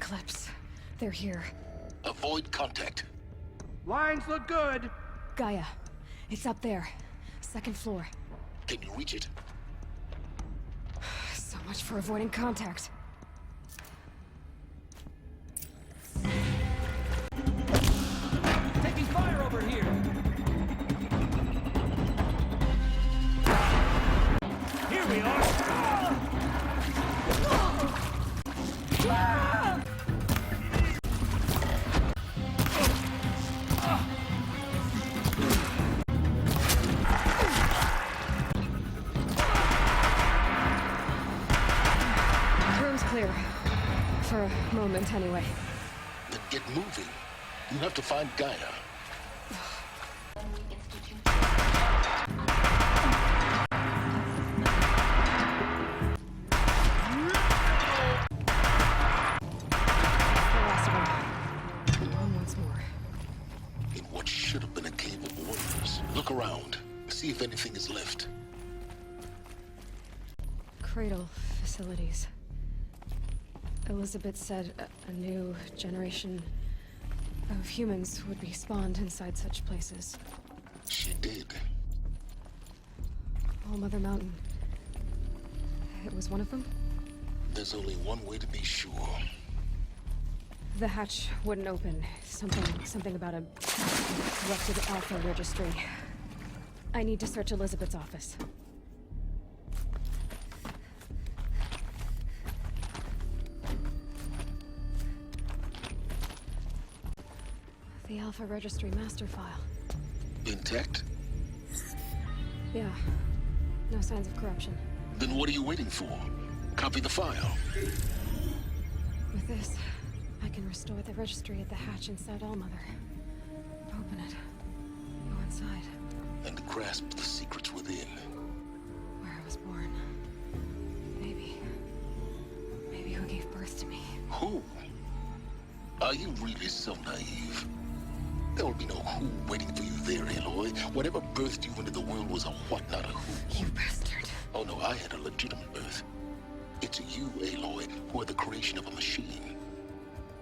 Eclipse. They're here. Avoid contact. Lines look good. Gaia. It's up there. Second floor. Can you reach it? So much for avoiding contact. Taking fire over here. Here we are. Room's clear. For a moment, anyway. Then get moving. You have to find Gaia. The last one. On once more. In what should have been a cave of wonders. Look around. See if anything is left. Cradle facilities. Elizabeth said a new generation of humans would be spawned inside such places. She did. All Mother Mountain. It was one of them? There's only one way to be sure. The hatch wouldn't open. Something about a corrupted Alpha registry. I need to search Elizabeth's office. The Alpha registry master file. Intact? Yeah. No signs of corruption. Then what are you waiting for? Copy the file. With this, I can restore the registry at the hatch inside Allmother. Open it. Go inside. And grasp the secrets within. Where I was born. Maybe who gave birth to me. Who? Are you really so naive? There will be no who waiting for you there, Aloy. Whatever birthed you into the world was a what, not a who. You bastard. Oh no, I had a legitimate birth. It's you, Aloy, who are the creation of a machine.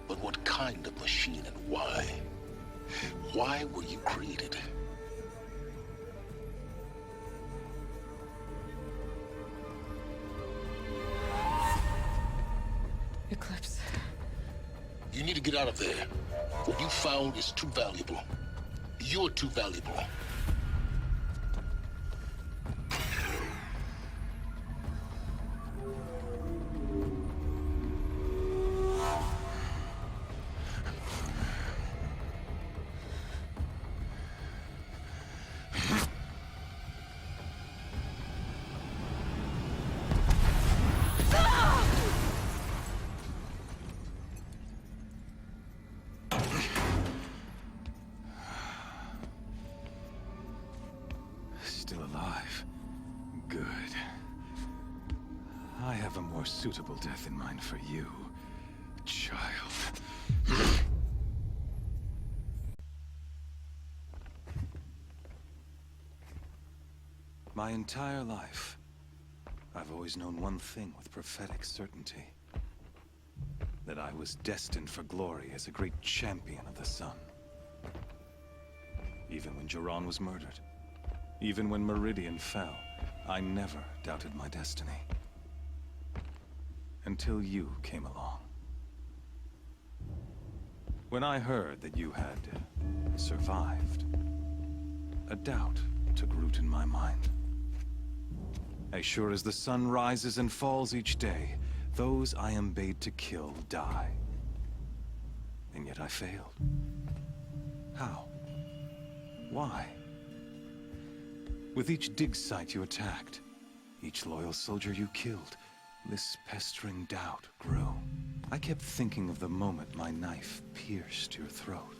But what kind of machine and why? Why were you created? Eclipse. You need to get out of there. What you found is too valuable. You're too valuable. Still alive. Good. I have a more suitable death in mind for you, child. My entire life, I've always known one thing with prophetic certainty. That I was destined for glory as a great champion of the sun. Even when Jiran was murdered. Even when Meridian fell, I never doubted my destiny. Until you came along. When I heard that you had survived, a doubt took root in my mind. As sure as the sun rises and falls each day, those I am bade to kill die. And yet I failed. How? Why? With each dig site you attacked, each loyal soldier you killed, this pestering doubt grew. I kept thinking of the moment my knife pierced your throat.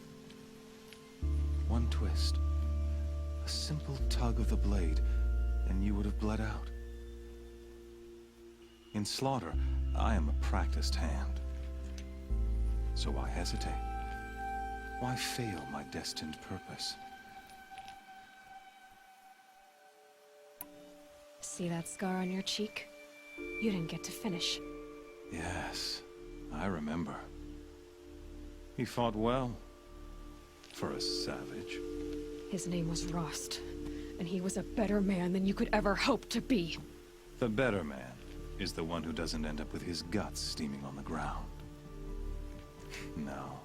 One twist, a simple tug of the blade, and you would have bled out. In slaughter, I am a practiced hand. So why hesitate? Why fail my destined purpose? See that scar on your cheek? You didn't get to finish. Yes, I remember. He fought well. For a savage. His name was Rost, and he was a better man than you could ever hope to be. The better man is the one who doesn't end up with his guts steaming on the ground. No.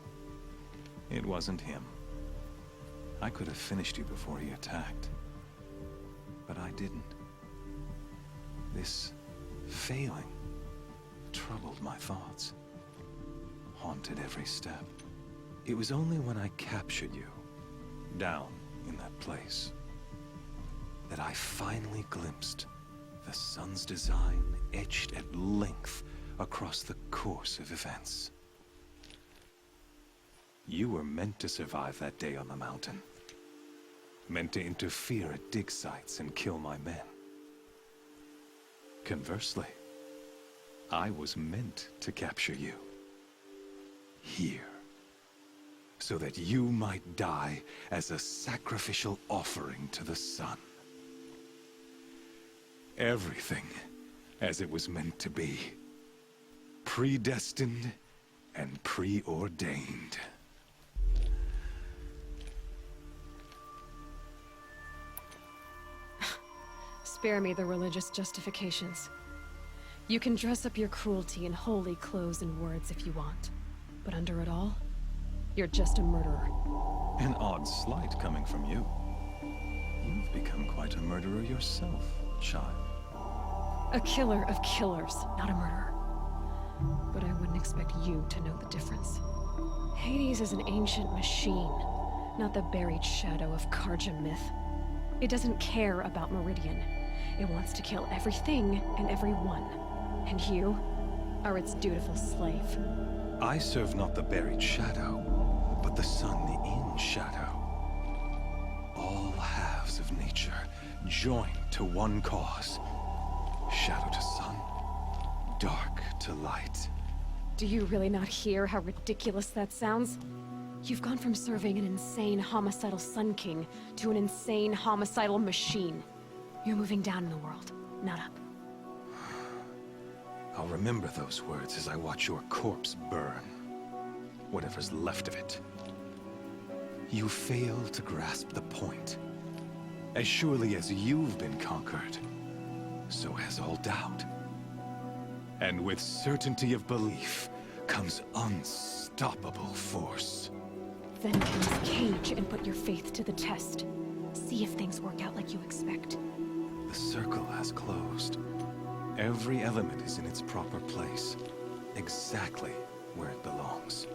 It wasn't him. I could have finished you before he attacked. But I didn't. This failing troubled my thoughts. Haunted every step. It was only when I captured you, down in that place, that I finally glimpsed the sun's design etched at length across the course of events. You were meant to survive that day on the mountain. Meant to interfere at dig sites and kill my men. Conversely, I was meant to capture you. Here. So that you might die as a sacrificial offering to the sun. Everything as it was meant to be. Predestined and preordained. Spare me the religious justifications. You can dress up your cruelty in holy clothes and words if you want. But under it all, you're just a murderer. An odd slight coming from you. You've become quite a murderer yourself, child. A killer of killers, not a murderer. But I wouldn't expect you to know the difference. Hades is an ancient machine, not the buried shadow of Karja myth. It doesn't care about Meridian. It wants to kill everything and everyone. And you are its dutiful slave. I serve not the buried shadow, but the sun in shadow. All halves of nature joined to one cause. Shadow to sun, dark to light. Do you really not hear how ridiculous that sounds? You've gone from serving an insane homicidal Sun King to an insane homicidal machine. You're moving down in the world, not up. I'll remember those words as I watch your corpse burn. Whatever's left of it. You fail to grasp the point. As surely as you've been conquered, so has all doubt. And with certainty of belief comes unstoppable force. Then cleanse the cage and put your faith to the test. See if things work out like you expect. The circle has closed. Every element is in its proper place, exactly where it belongs.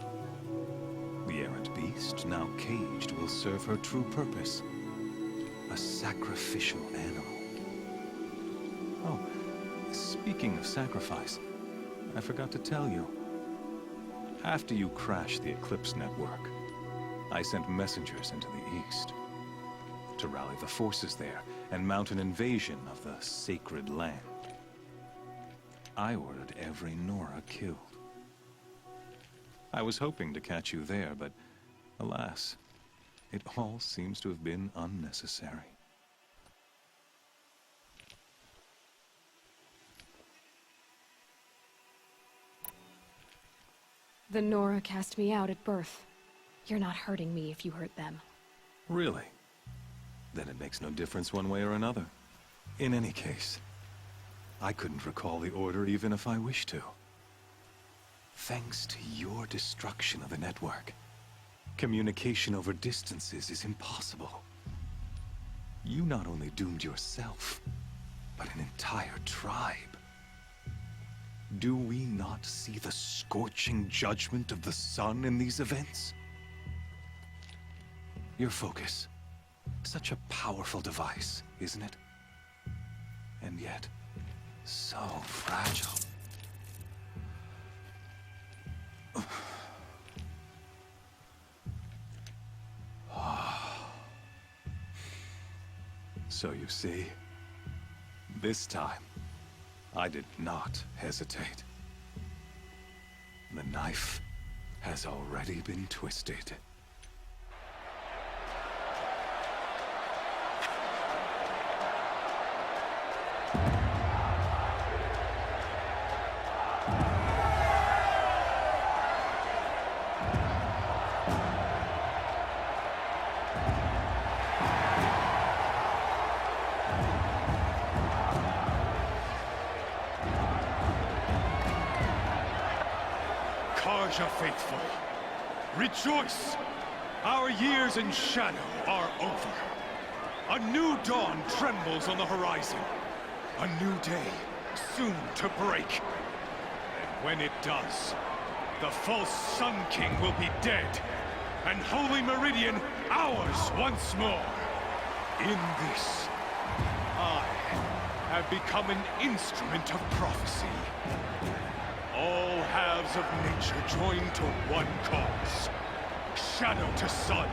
The errant beast, now caged, will serve her true purpose. A sacrificial animal. Oh, speaking of sacrifice, I forgot to tell you. After you crashed the Eclipse network, I sent messengers into the east to rally the forces there and mount an invasion of the sacred land. I ordered every Nora killed. I was hoping to catch you there, but alas, it all seems to have been unnecessary. The Nora cast me out at birth. You're not hurting me if you hurt them. Really? Then it makes no difference one way or another. In any case, I couldn't recall the order even if I wished to. Thanks to your destruction of the network, communication over distances is impossible. You not only doomed yourself, but an entire tribe. Do we not see the scorching judgment of the sun in these events? Your focus. Such a powerful device, isn't it? And yet, so fragile. So you see, this time, I did not hesitate. The knife has already been twisted. Tarja faithful, rejoice! Our years in shadow are over. A new dawn trembles on the horizon. A new day, soon to break. And when it does, the false Sun King will be dead, and Holy Meridian ours once more. In this, I have become an instrument of prophecy. All halves of nature join to one cause. Shadow to sun,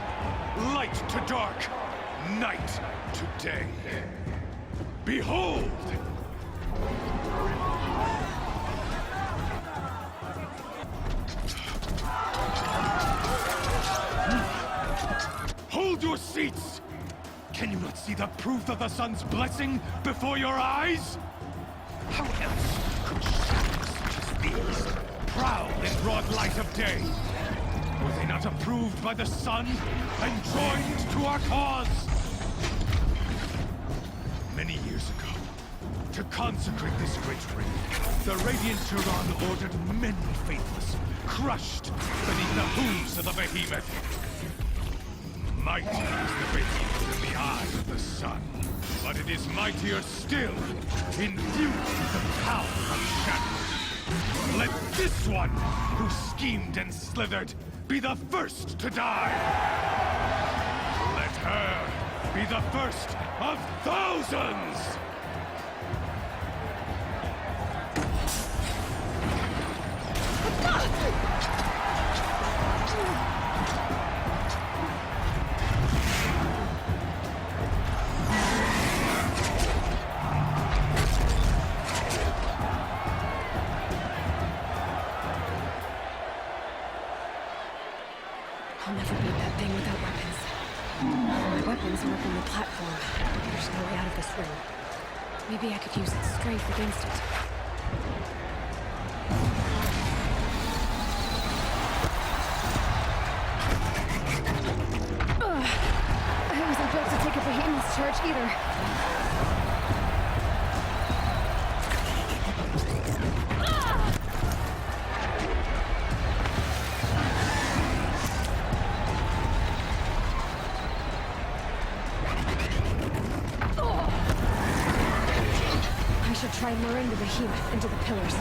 light to dark, night to day. Behold! Hold your seats! Can you not see the proof of the sun's blessing before your eyes? How else could shadows such as these prowl in broad light of day? Were they not approved by the sun and joined to our cause? Many years ago, to consecrate this great ring, the Radiant Turan ordered many faithless, crushed beneath the hooves of the behemoth. Mighty is the behemoth in the eye of the sun, but it is mightier still, infused with the power of shadow. Let this one, who schemed and slithered, be the first to die! Let her be the first of thousands! I'll never beat that thing without weapons. My weapons are up on the platform. There's no way out of this room. Maybe I could use its strength against it. Ugh. I wasn't built to take a behemoth's charge either. Try luring the behemoth into the pillars.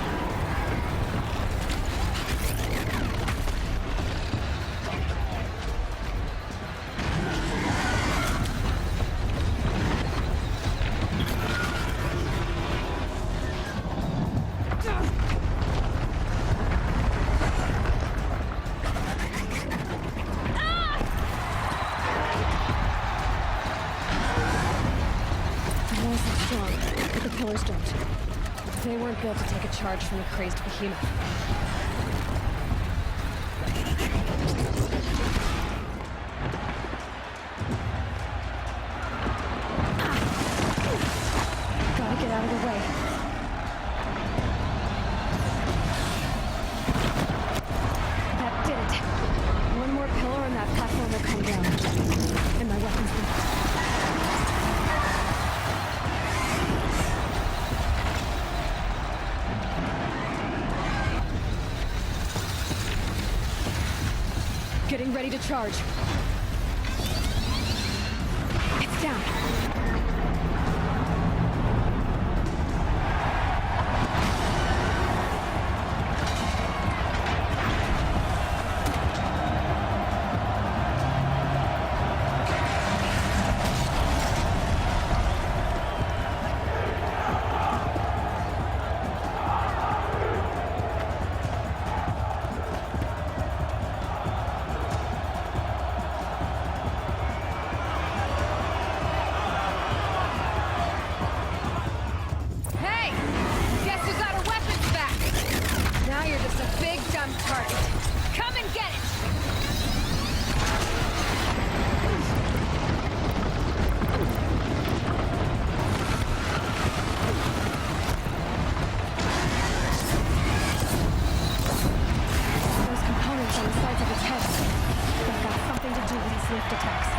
The walls are strong, but the pillars don't. They weren't built to take a charge from a crazed behemoth. Gotta get out of the way. That did it. One more pillar and that platform will come down. And my weapons will... Getting ready to charge. It's down. Target. Come and get it! Those components on the sides of its head. They've got something to do with its lift attacks.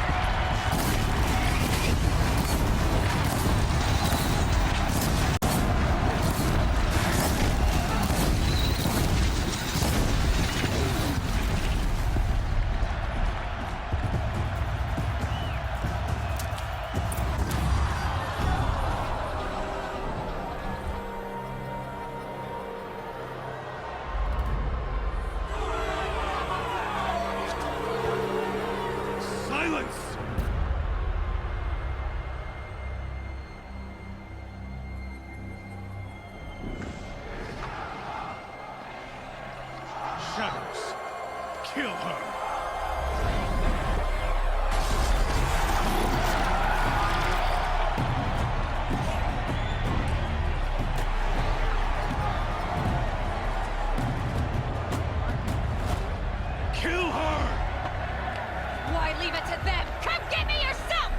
Kill her! Kill her! Why leave it to them? Come get me yourself!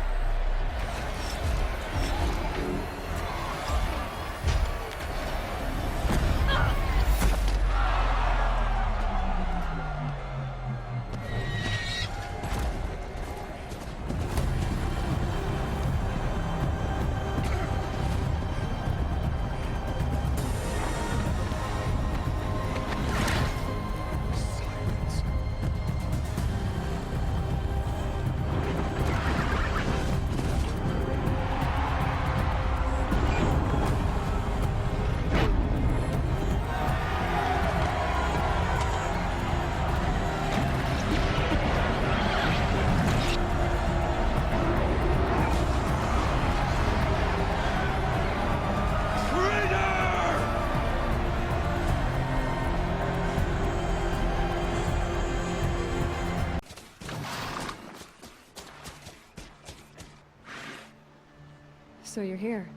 So you're here.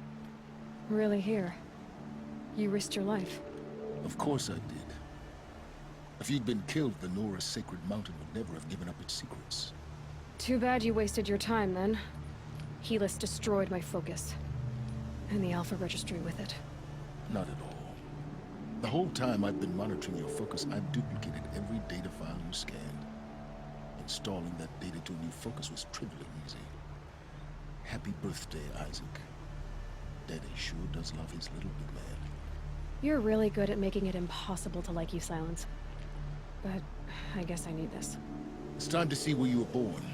Really here. You risked your life. Of course I did. If you'd been killed, the Nora's sacred mountain would never have given up its secrets. Too bad you wasted your time, then. Helis destroyed my focus. And the Alpha Registry with it. Not at all. The whole time I've been monitoring your focus, I've duplicated every data file you scanned. Installing that data to a new focus was trivially easy. Happy birthday, Isaac. Daddy sure does love his little big man. You're really good at making it impossible to like you, Silence. But I guess I need this. It's time to see where you were born.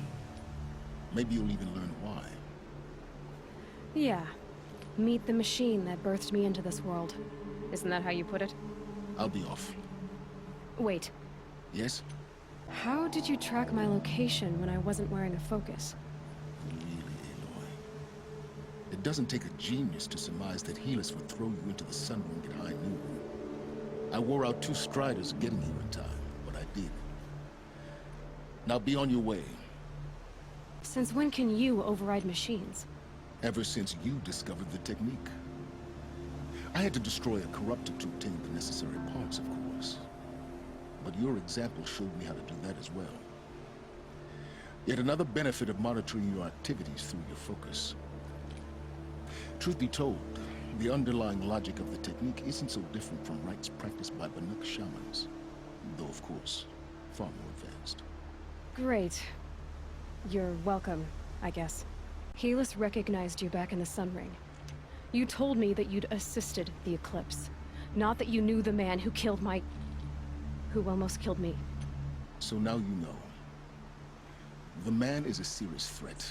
Maybe you'll even learn why. Yeah. Meet the machine that birthed me into this world. Isn't that how you put it? I'll be off. Wait. Yes? How did you track my location when I wasn't wearing a focus? Really, Aloy. It doesn't take a genius to surmise that Helis would throw you into the sun ring at high noon. I wore out 2 striders getting here in time, but I did. Now be on your way. Since when can you override machines? Ever since you discovered the technique. I had to destroy a corruptor to obtain the necessary parts, of course. But your example showed me how to do that as well. Yet another benefit of monitoring your activities through your focus. Truth be told, the underlying logic of the technique isn't so different from rites practiced by Banuk shamans. Though, of course, far more advanced. Great. You're welcome, I guess. Helis recognized you back in the Sun Ring. You told me that you'd assisted the Eclipse. Not that you knew the man who killed my... who almost killed me. So now you know. The man is a serious threat.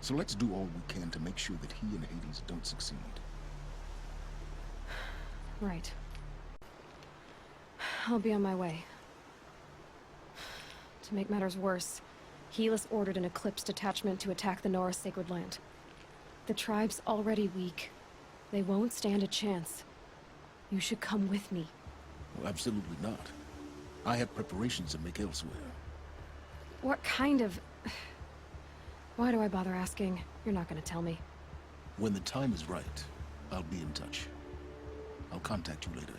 So let's do all we can to make sure that he and Hades don't succeed. Right. I'll be on my way. To make matters worse, Helis ordered an Eclipse detachment to attack the Nora Sacred Land. The tribe's already weak. They won't stand a chance. You should come with me. Well, absolutely not. I have preparations to make elsewhere. What kind of... Why do I bother asking? You're not gonna tell me. When the time is right, I'll be in touch. I'll contact you later.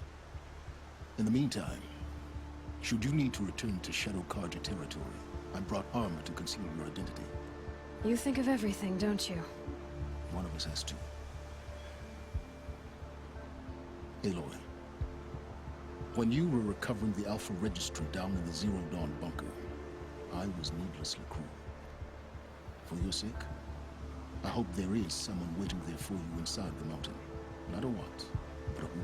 In the meantime, should you need to return to Shadow Karja territory, I brought armor to conceal your identity. You think of everything, don't you? One of us has to. Aloy, when you were recovering the Alpha Registry down in the Zero Dawn bunker, I was needlessly cruel. For your sake, I hope there is someone waiting there for you inside the mountain. Not a what, but a who.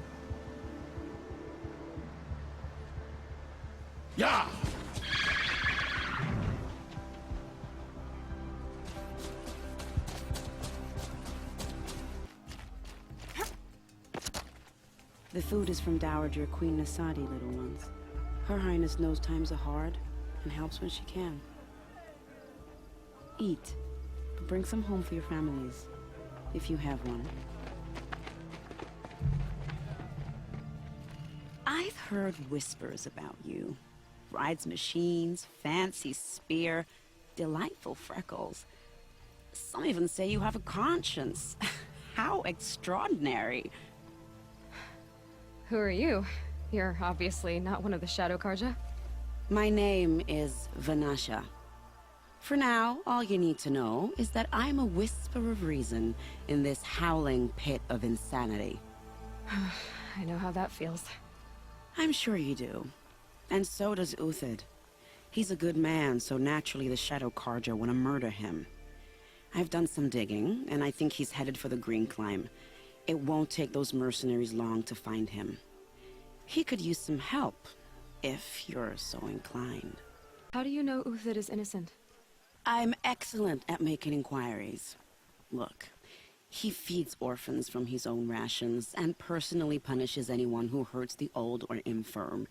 Yeah! The food is from Dowager Queen Nasadi, little ones. Her Highness knows times are hard and helps when she can. Eat, but bring some home for your families, if you have one. I've heard whispers about you. rides machines, fancy spear, delightful freckles. Some even say you have a conscience. How extraordinary. Who are you? You're obviously not one of the Shadow Karja. My name is Vanasha. For now, all you need to know is that I'm a whisper of reason in this howling pit of insanity. I know how that feels. I'm sure you do. And so does Uthid. He's a good man, so naturally the Shadow Karja want to murder him. I've done some digging, and I think he's headed for the Green Climb. It won't take those mercenaries long to find him. He could use some help, if you're so inclined. How do you know Uthid is innocent? I'm excellent at making inquiries. Look, he feeds orphans from his own rations and personally punishes anyone who hurts the old or infirm.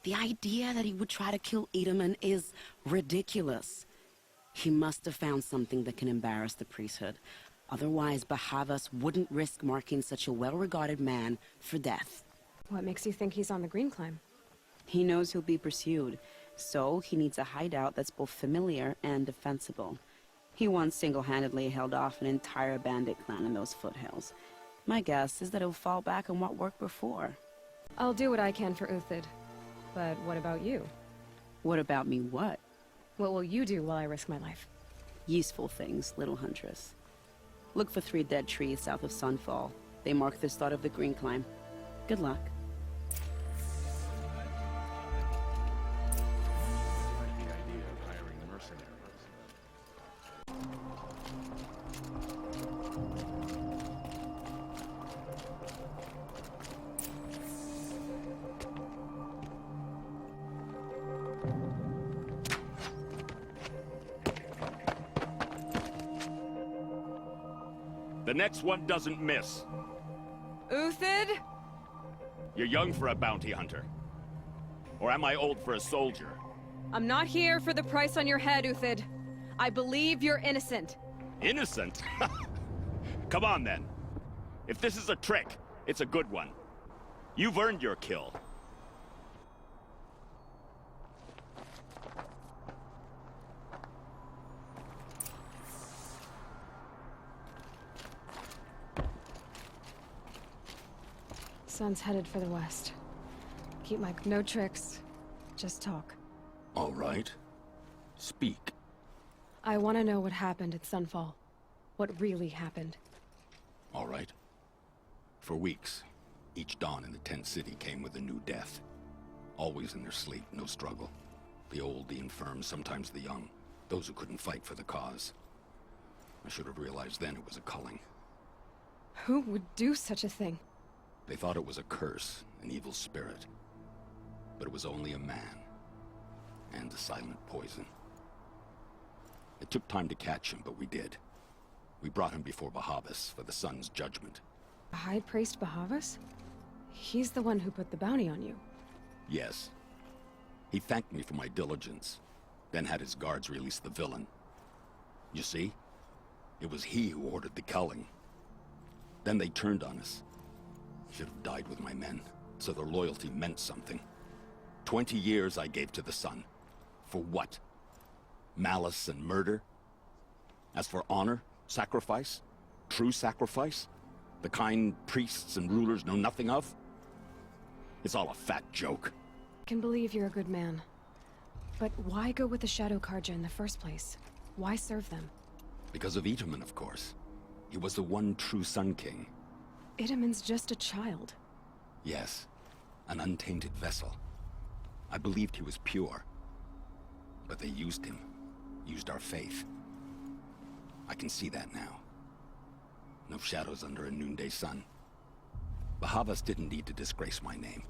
The idea that he would try to kill Edelman is ridiculous. He must have found something that can embarrass the priesthood. Otherwise, Bahavas wouldn't risk marking such a well-regarded man for death. What makes you think he's on the Green Climb? He knows he'll be pursued, so he needs a hideout that's both familiar and defensible. He once single-handedly held off an entire bandit clan in those foothills. My guess is that he'll fall back on what worked before. I'll do what I can for Uthid. But what about you? What about me, what? What will you do while I risk my life? Useful things, little huntress. Look for 3 dead trees south of Sunfall. They mark the start of the Green Climb. Good luck. The next one doesn't miss. Uthid? You're young for a bounty hunter. Or am I old for a soldier? I'm not here for the price on your head, Uthid. I believe you're innocent. Innocent? Come on, then. If this is a trick, it's a good one. You've earned your kill. Sun's headed for the west. Keep my... No tricks. Just talk. All right. Speak. I want to know what happened at Sunfall. What really happened. All right. For weeks, each dawn in the tent city came with a new death. Always in their sleep, no struggle. The old, the infirm, sometimes the young. Those who couldn't fight for the cause. I should have realized then it was a culling. Who would do such a thing? They thought it was a curse, an evil spirit. But it was only a man. And a silent poison. It took time to catch him, but we did. We brought him before Bahavas for the sun's judgment. High Priest Bahavas? He's the one who put the bounty on you. Yes. He thanked me for my diligence, then had his guards release the villain. You see? It was he who ordered the culling. Then they turned on us. Should have died with my men, so their loyalty meant something. 20 years I gave to the sun. For what? Malice and murder? As for honor, sacrifice, true sacrifice, the kind priests and rulers know nothing of? It's all a fat joke. I can believe you're a good man. But why go with the Shadow Karja in the first place? Why serve them? Because of Itaman, of course. He was the one true Sun King. Idaman's just a child. Yes, an untainted vessel. I believed he was pure. But they used him. Used our faith. I can see that now. No shadows under a noonday sun. Bahavas didn't need to disgrace my name.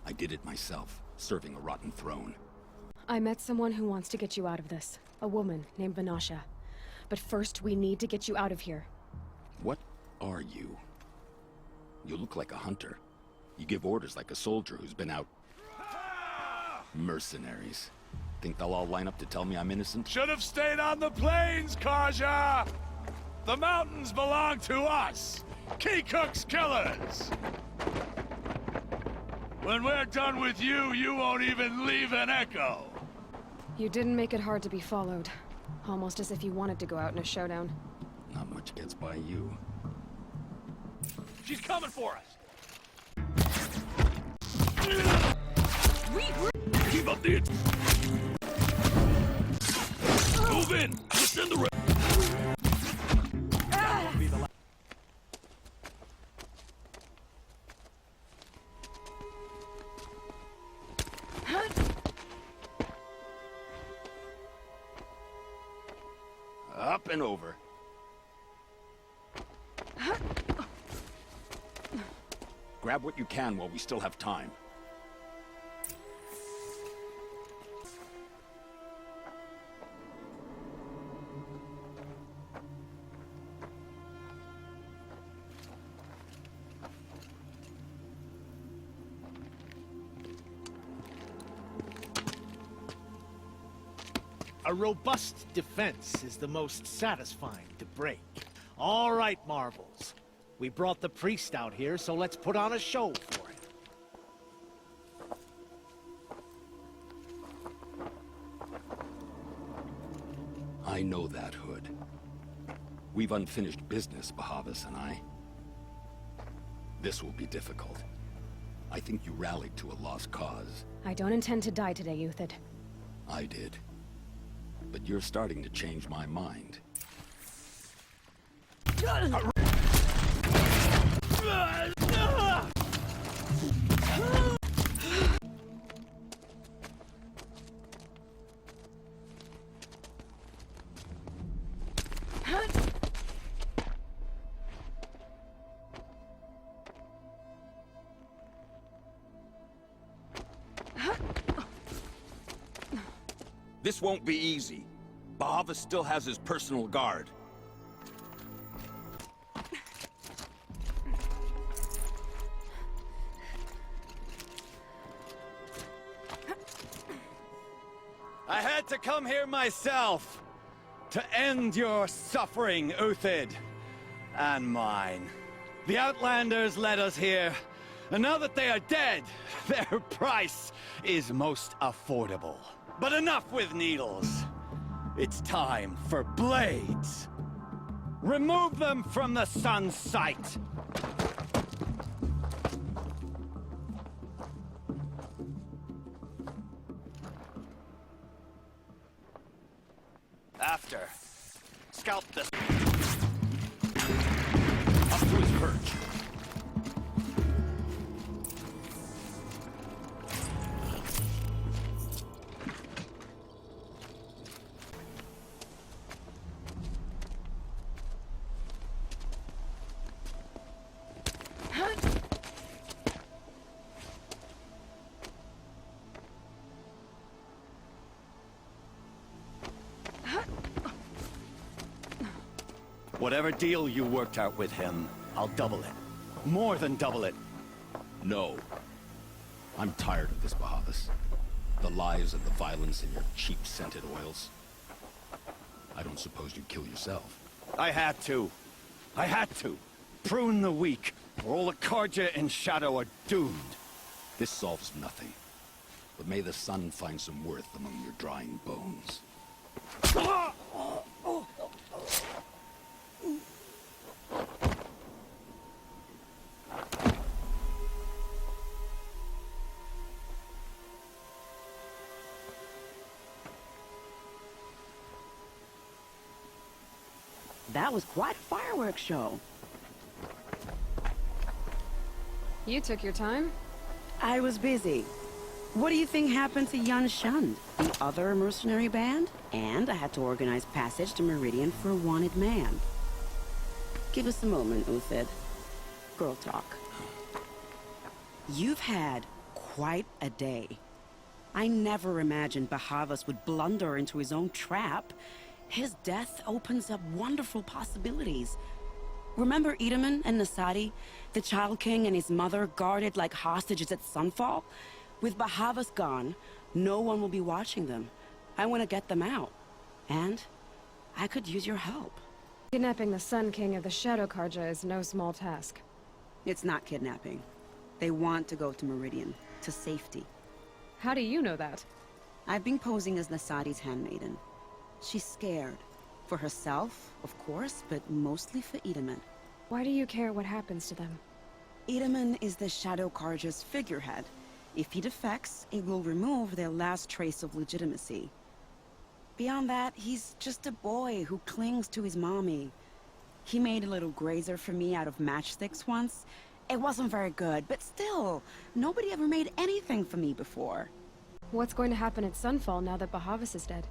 I did it myself, serving a rotten throne. I met someone who wants to get you out of this. A woman named Vanasha. But first, we need to get you out of here. What are you? You look like a hunter. You give orders like a soldier who's been out... Mercenaries. Think they'll all line up to tell me I'm innocent? Should have stayed on the plains, Karja! The mountains belong to us! Keycook's killers! When we're done with you, you won't even leave an echo. You didn't make it hard to be followed. Almost as if you wanted to go out in a showdown. Not much gets by you. She's coming for us. Keep up the... Move in. Send the rest. Up and over. Grab what you can while we still have time. A robust defense is the most satisfying to break. All right, Marvels. We brought the priest out here, so let's put on a show for him. I know that, Hood. We've unfinished business, Bahavas and I. This will be difficult. I think you rallied to a lost cause. I don't intend to die today, Euthid. I did. But you're starting to change my mind. This won't be easy. Bahavas still has his personal guard. I had to come here myself to end your suffering, Uthid, and mine. The Outlanders led us here, and now that they are dead, their price is most affordable. But enough with needles. It's time for blades. Remove them from the sun's sight. After, scalp this. Up to his perch. Whatever deal you worked out with him, I'll double it. More than double it. No. I'm tired of this, Bahavas. The lies and the violence and your cheap scented oils. I don't suppose you'd kill yourself. I had to. I had to. Prune the weak, or all the Karja in Shadow are doomed. This solves nothing. But may the sun find some worth among your drying bones. That was quite a fireworks show. You took your time? I was busy. What do you think happened to Yun Shund, the other mercenary band? And I had to organize passage to Meridian for a wanted man. Give us a moment, Uthid. Girl talk. You've had quite a day. I never imagined Bahavas would blunder into his own trap. His death opens up wonderful possibilities. Remember Edaman and Nasadi? The Child King and his mother guarded like hostages at sunfall? With Bahavas gone, no one will be watching them. I want to get them out. And I could use your help. Kidnapping the Sun King of the Shadow Karja is no small task. It's not kidnapping. They want to go to Meridian. to safety. How do you know that? I've been posing as Nasadi's handmaiden. She's scared. For herself, of course, but mostly for Itamen. Why do you care what happens to them? Itamen is the Shadow Carja's figurehead. If he defects, it will remove their last trace of legitimacy. Beyond that, he's just a boy who clings to his mommy. He made a little grazer for me out of matchsticks once. It wasn't very good, but still, nobody ever made anything for me before. What's going to happen at Sunfall now that Bahavas is dead?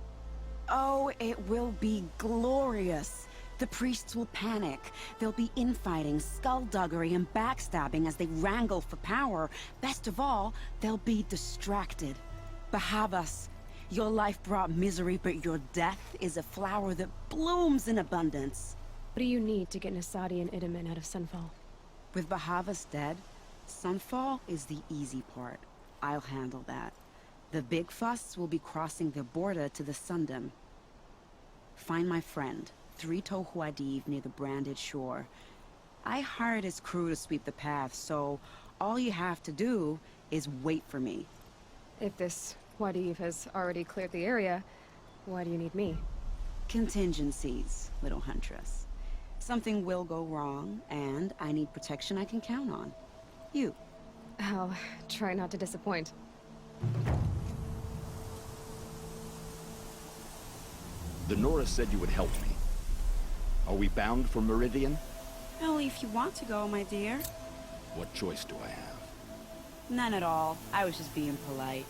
Oh, it will be glorious. The priests will panic. There'll be infighting, skullduggery, and backstabbing as they wrangle for power. Best of all, they'll be distracted. Bahavas, your life brought misery, but your death is a flower that blooms in abundance. What do you need to get Nasadi and Itamen out of Sunfall? With Bahavas dead, Sunfall is the easy part. I'll handle that. The big fuss will be crossing the border to the Sundom. Find my friend, 3-Toe Huadiv, near the branded shore. I hired his crew to sweep the path, so all you have to do is wait for me. If this Wadiv has already cleared the area, why do you need me? Contingencies, little huntress. Something will go wrong, and I need protection I can count on. You. I'll try not to disappoint. The Nora said you would help me. Are we bound for Meridian? Only if you want to go, my dear. What choice do I have? None at all. I was just being polite.